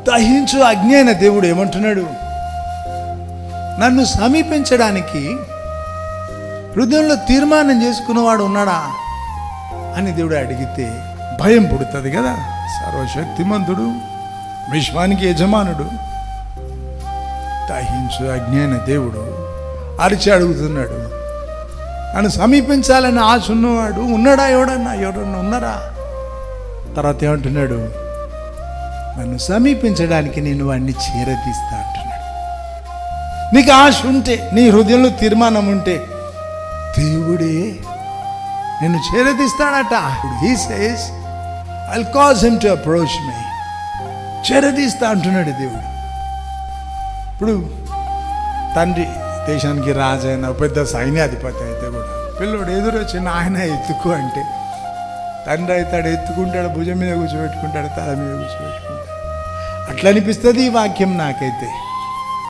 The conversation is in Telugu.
దహించు అగ్ని అయిన దేవుడు ఏమంటున్నాడు? నన్ను సమీపించడానికి హృదయంలో తీర్మానం చేసుకున్నవాడు ఉన్నాడా అని దేవుడు అడిగితే భయం పుడుతుంది కదా. సర్వశక్తిమంతుడు, విశ్వానికి యజమానుడు, దహించు అగ్ని అయిన దేవుడు అరిచి అడుగుతున్నాడు. నన్ను సమీపించాలని ఆశ ఉన్నవాడు ఉన్నాడా? ఎవరన్నా ఉన్నారా? తర్వాత ఏమంటున్నాడు? నన్ను సమీపించడానికి నేను వాడిని చేరదీస్తా అంటున్నాడు. నీకు ఆశ ఉంటే, నీ హృదయంలో తీర్మానం ఉంటే దేవుడే నిన్ను చేరదీస్తాడట. He says, I'll cause him to approach me. చేరదీస్తా అంటున్నాడు దేవుడు. ఇప్పుడు తండ్రి దేశానికి రాజైన పెద్ద సైన్యాధిపతి అయితే కూడా పిల్లోడు ఎదురొచ్చి నాయన ఎత్తుకు అంటే తండ్రి అవుతాడు, ఎత్తుకుంటాడు, భుజం మీద కూర్చోబెట్టుకుంటాడు, తల మీద కూర్చోబెట్టుకుంటాడు. అట్లా అనిపిస్తుంది ఈ వాక్యం నాకైతే.